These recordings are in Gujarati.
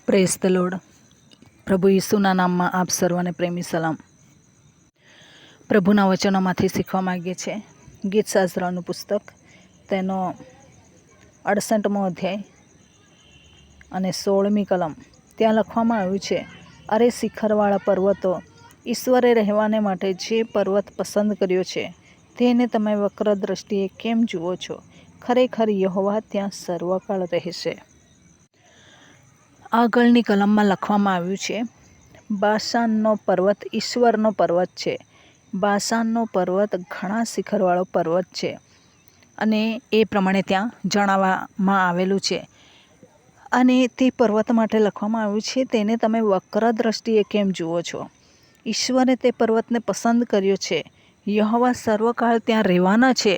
Praise the lord. પ્રભુ ઈસુના નામમાં આપ સર્વને પ્રેમી સલામ. પ્રભુના વચનોમાંથી શીખવા માગીએ છીએ. ગીતશાસ્ત્રનું પુસ્તક તેનો 68મો અધ્યાય અને 16મી કલમ. ત્યાં લખવામાં આવ્યું છે, અરે શિખરવાળા પર્વતો, ઈશ્વરે રહેવાને માટે જે પર્વત પસંદ કર્યો છે તેને તમે વક્ર દ્રષ્ટિએ કેમ જુઓ છો? ખરેખર યહોવા ત્યાં સર્વકાળ રહેશે. આગળની કલમમાં લખવામાં આવ્યું છે, બાશાનનો પર્વત ઈશ્વરનો પર્વત છે. બાશાનનો પર્વત ઘણા શિખરવાળો પર્વત છે અને એ પ્રમાણે ત્યાં જણાવવામાં આવેલું છે. અને તે પર્વત માટે લખવામાં આવ્યું છે, તેને તમે વક્ર દ્રષ્ટિએ કેમ જુઓ છો? ઈશ્વરે તે પર્વતને પસંદ કર્યો છે. યહોવા સર્વકાળ ત્યાં રહેવાના છે.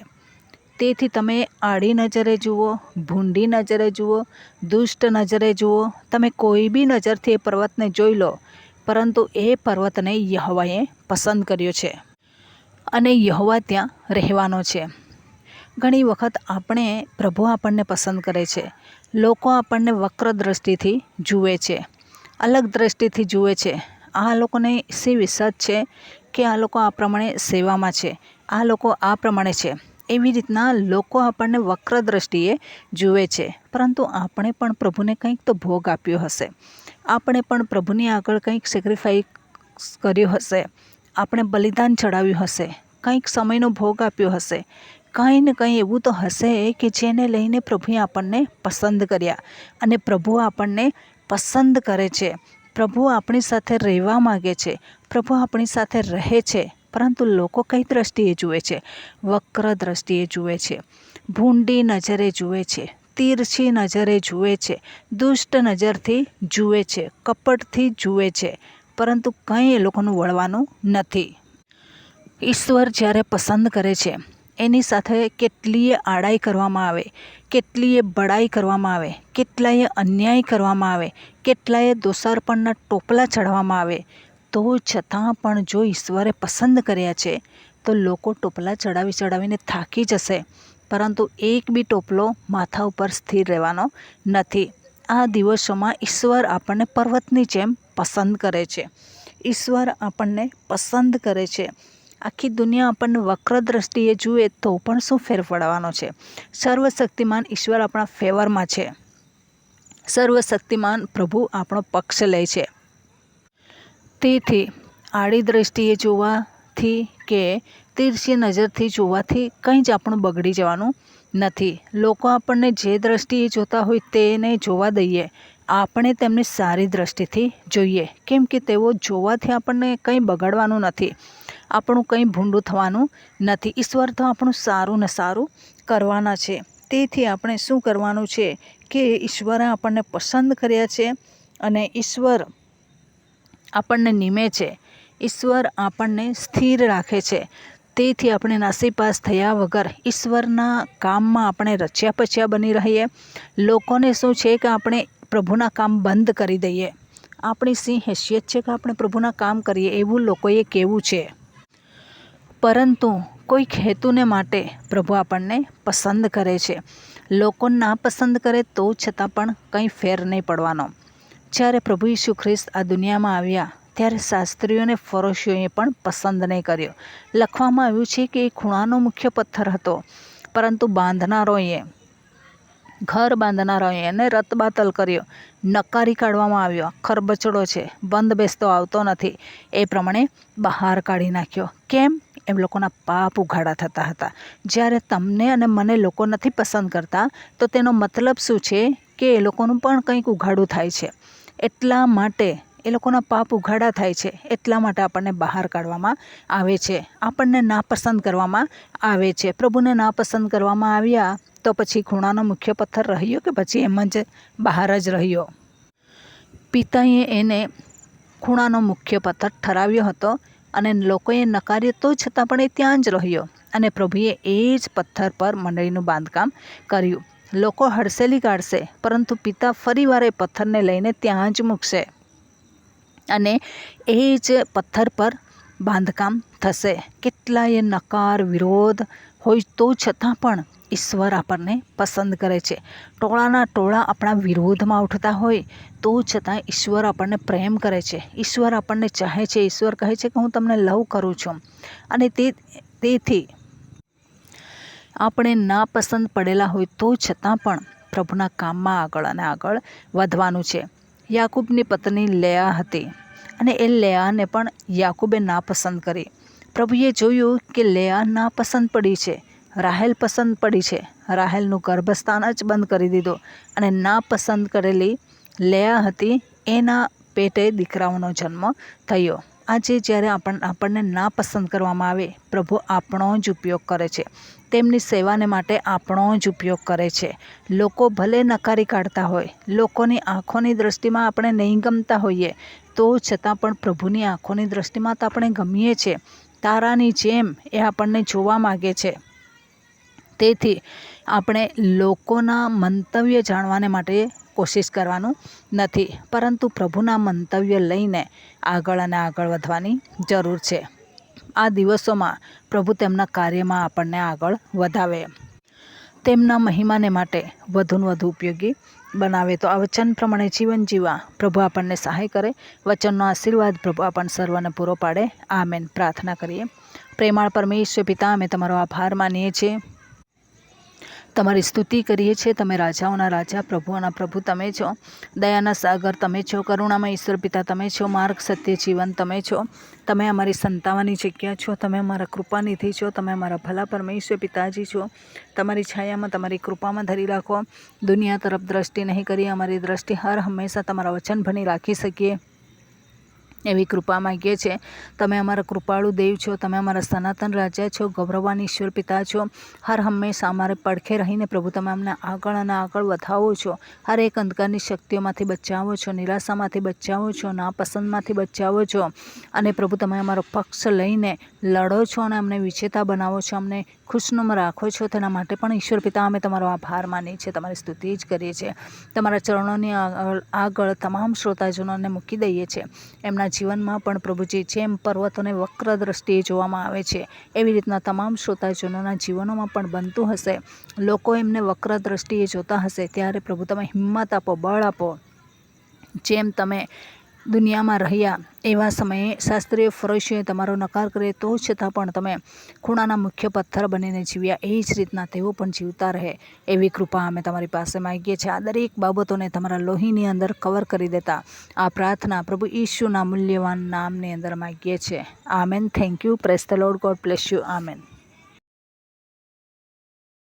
તેથી તમે આડી નજરે જુઓ, ભૂંડી નજરે જુઓ, દુષ્ટ નજરે જુઓ, તમે કોઈ બી નજરથી એ પર્વતને જોઈ લો, પરંતુ એ પર્વતને યહોવાએ પસંદ કર્યો છે અને યહોવા ત્યાં રહેવાનો છે. ઘણી વખત પ્રભુ આપણને પસંદ કરે છે. લોકો આપણને વક્ર દ્રષ્ટિથી જુએ છે, અલગ દ્રષ્ટિથી જુએ છે. આ લોકોને સી વિશ્વાસ છે કે આ લોકો આ પ્રમાણે સેવામાં છે, આ લોકો આ પ્રમાણે છે. એવી રીતના લોકો આપણને વક્ર દ્રષ્ટિએ જુએ છે. પરંતુ આપણે પણ પ્રભુને કંઈક તો ભોગ આપ્યો હશે. આપણે પણ પ્રભુની આગળ કંઈક સેક્રિફાઈસ કર્યો હશે. આપણે બલિદાન ચડાવ્યું હશે, કંઈક સમયનો ભોગ આપ્યો હશે. કંઈ ને કંઈ એવું તો હશે કે જેને લઈને પ્રભુએ આપણને પસંદ કર્યા અને પ્રભુ આપણને પસંદ કરે છે. પ્રભુ આપણી સાથે રહેવા માગે છે. પ્રભુ આપણી સાથે રહે છે. પરંતુ લોકો કઈ દ્રષ્ટિએ જુએ છે? વક્ર દ્રષ્ટિએ જુએ છે, ભૂંડી નજરે જુએ છે, તીરછી નજરે જુએ છે, દુષ્ટ નજરથી જુએ છે, કપટથી જુએ છે. પરંતુ કંઈ એ લોકોનું વળવાનું નથી. ઈશ્વર જ્યારે પસંદ કરે છે, એની સાથે કેટલીય આડાઈ કરવામાં આવે, કેટલીય બડાઈ કરવામાં આવે, કેટલાય અન્યાય કરવામાં આવે, કેટલાય દોષાર્પણના ટોપલા ચઢવામાં આવે, તો છતાં પણ જો ઈશ્વરે પસંદ કર્યા છે તો લોકો ટોપલા ચડાવીને થાકી જશે, પરંતુ એક બી ટોપલો માથા ઉપર સ્થિર રહેવાનો નથી. આ દિવસોમાં ઈશ્વર આપણને પર્વતની જેમ પસંદ કરે છે. ઈશ્વર આપણને પસંદ કરે છે. આખી દુનિયા આપણને વક્ર દ્રષ્ટિએ જુએ તો પણ શું ફેર પડવાનો છે? સર્વશક્તિમાન ઈશ્વર આપણા ફેવરમાં છે. સર્વશક્તિમાન પ્રભુ આપણો પક્ષ લે છે. તેથી આડી દ્રષ્ટિએ જોવાથી કે તીરછી નજરથી જોવાથી કંઈ જ આપણું બગડી જવાનું નથી. લોકો આપણને જે દ્રષ્ટિએ જોતા હોય તેને જોવા દઈએ. આપણે તેમને સારી દ્રષ્ટિથી જોઈએ, કેમ કે તેઓ જોવાથી આપણને કંઈ બગાડવાનું નથી, આપણું કંઈ ભૂંડું થવાનું નથી. ઈશ્વર તો આપણું સારું ને સારું કરવાના છે. તેથી આપણે શું કરવાનું છે કે ઈશ્વરે આપણને પસંદ કર્યા છે અને ઈશ્વર આપણને નિમે છે, ઈશ્વર આપણને સ્થિર રાખે છે. તેથી આપણે નાસીપાસ થયા વગર ઈશ્વરના કામમાં આપણે રચ્યા પચ્યા બની રહીએ. લોકોને શું છે કે આપણે પ્રભુના કામ બંધ કરી દઈએ. આપણી સી હેસિયત છે કે આપણે પ્રભુના કામ કરીએ એવું લોકોએ કહેવું છે. પરંતુ કોઈક હેતુને માટે પ્રભુ આપણને પસંદ કરે છે. લોકો ના પસંદ કરે તો છતાં પણ કંઈ ફેર નહીં પડવાનો. જ્યારે પ્રભુ ઈસુ ખ્રિસ્ત આ દુનિયામાં આવ્યા ત્યારે શાસ્ત્રીઓને ફરોશીઓએ પણ પસંદ નહીં કર્યો. લખવામાં આવ્યું છે કે એ ખૂણાનો મુખ્ય પથ્થર હતો, પરંતુ ઘર બાંધનારોએ એને રતબાતલ કર્યો, નકારી કાઢવામાં આવ્યો. ખરબચડો છે, બંધ બેસતો આવતો નથી, એ પ્રમાણે બહાર કાઢી નાખ્યો. કેમ? એમ લોકોના પાપ ઉઘાડા થતા હતા. જ્યારે તમને અને મને લોકો નથી પસંદ કરતા તો તેનો મતલબ શું છે કે એ લોકોનું પણ કંઈક ઉઘાડું થાય છે. એટલા માટે એ લોકોના પાપ ઉઘાડા થાય છે. એટલા માટે આપણને બહાર કાઢવામાં આવે છે, આપણને નાપસંદ કરવામાં આવે છે. પ્રભુને નાપસંદ કરવામાં આવ્યા તો પછી ખૂણાનો મુખ્ય પથ્થર રહ્યો કે પછી એમ જ બહાર જ રહ્યો? પિતાએ એને ખૂણાનો મુખ્ય પથ્થર ઠરાવ્યો હતો અને લોકોએ નકાર્યો તો છતાં પણ એ ત્યાં જ રહ્યો. અને પ્રભુએ એ જ પથ્થર પર મંડળીનું બાંધકામ કર્યું. લોકો હડસેલી કાઢશે, પરંતુ પિતા ફરીવાર એ પથ્થરને લઈને ત્યાં જ મૂકશે અને એ જ પથ્થર પર બાંધકામ થશે. કેટલાય નકાર, વિરોધ હોય તો છતાં પણ ઈશ્વર આપણને પસંદ કરે છે. ટોળાના ટોળા આપણા વિરોધમાં ઉઠતા હોય તો છતાં ઈશ્વર આપણને પ્રેમ કરે છે, ઈશ્વર આપણને ચાહે છે. ઈશ્વર કહે છે કે હું તમને લવ કરું છું. અને તેથી આપણે નાપસંદ પડેલા હોય તો છતાં પણ પ્રભુના કામમાં આગળ અને આગળ વધવાનું છે. યાકૂબની પત્ની લેયા હતી અને એ લેયાને પણ યાકૂબે નાપસંદ કરી. પ્રભુએ જોયું કે લેયા નાપસંદ પડી છે, રાહેલ પસંદ પડી છે. રાહેલનું ગર્ભસ્થાન જ બંધ કરી દીધું અને નાપસંદ કરેલી લેયા હતી એના પેટે દીકરાઓનો જન્મ થયો. આજે જ્યારે આપણને નાપસંદ કરવામાં આવે, પ્રભુ આપણો જ ઉપયોગ કરે છે. તેમની સેવાને માટે આપણો જ ઉપયોગ કરે છે. લોકો ભલે નકારી કાઢતા હોય, લોકોની આંખોની દૃષ્ટિમાં આપણે નહીં ગમતા હોઈએ, તો છતાં પણ પ્રભુની આંખોની દૃષ્ટિમાં તો આપણે ગમીએ છીએ. તારાની જેમ એ આપણને જોવા માગે છે. તેથી આપણે લોકોના મંતવ્ય જાણવાને માટે કોશિશ કરવાનું નથી, પરંતુ પ્રભુના મંતવ્ય લઈને આગળ અને આગળ વધવાની જરૂર છે. આ દિવસોમાં પ્રભુ તેમના કાર્યમાં આપણને આગળ વધાવે, તેમના મહિમાને માટે વધુને વધુ ઉપયોગી બનાવે. તો આ વચન પ્રમાણે જીવન જીવવા પ્રભુ આપણને સહાય કરે. વચનનો આશીર્વાદ પ્રભુ આપણને સર્વને પૂરો પાડે. આમેન. પ્રાર્થના કરીએ. પ્રેમાળ પરમેશ્વર પિતા, અમે તમારો આભાર માનીએ છીએ, તમારી સ્તુતિ કરીએ છીએ. તમે રાજાઓના રાજા, પ્રભુઓના પ્રભુ તમે છો. દયાના સાગર તમે છો, કરુણામય ઈશ્વર પિતા તમે છો, માર્ગ સત્ય જીવન તમે છો. તમે અમારી સંતાવાની જગ્યા છો, તમે અમારા કૃપાનિધિ છો, તમે અમારા ભલા પરમેશ્વર પિતાજી છો. તમારી છાયામાં, તમારી કૃપામાં ધરી રાખો. દુનિયા તરફ દ્રષ્ટિ નહીં કરી, અમારી દ્રષ્ટિ હર હંમેશા તમારા વચન ભણી રાખી શકીએ એવી કૃપા માગીએ છીએ. તમે અમારા કૃપાળુ દેવ છો, તમે અમારા સનાતન રાજા છો, ગૌરવાન ઈશ્વર પિતા છો. હર હંમેશા અમારે પડખે રહીને પ્રભુ તમે અમને આગળ અને આગળ વધાવો છો. હર એક અંધકારની શક્તિઓમાંથી બચાવો છો, નિરાશામાંથી બચાવો છો, નાપસંદમાંથી બચાવો છો. અને પ્રભુ તમે અમારો પક્ષ લઈને લડો છો અને અમને વિજેતા બનાવો છો, અમને ખુશનુમ રાખો છો. તેના માટે પણ ઈશ્વર પિતા અમે તમારો આભાર માનીએ છીએ, તમારી સ્તુતિ જ કરીએ છીએ. તમારા ચરણોની આગળ તમામ શ્રોતાજનોને મૂકી દઈએ છીએ. એમના જીવનમાં પણ પ્રભુજી જેમ પર્વતોને વક્ર દ્રષ્ટિએ જોવામાં આવે છે, એવી રીતના તમામ શ્રોતાજનોના જીવનોમાં પણ બનતું હશે. લોકો એમને વક્ર દ્રષ્ટિએ જોતા હશે, ત્યારે પ્રભુ તમે હિંમત આપો, બળ આપો. જેમ તમે દુનિયામાં રહ્યા એવા સમયે શાસ્ત્રીય ફરોશીઓએ તમારો નકાર કરે તો છતાં પણ તમે ખૂણાના મુખ્ય પથ્થર બનીને જીવ્યા, એ જ રીતના તેઓ પણ જીવતા રહે એવી કૃપા અમે તમારી પાસે માગીએ છીએ. આ દરેક બાબતોને તમારા લોહીની અંદર કવર કરી દેતા આ પ્રાર્થના પ્રભુ ઈશુના મૂલ્યવાન નામની અંદર માગીએ છીએ. Amen. Thank you. Praise the lord. God bless you. Amen.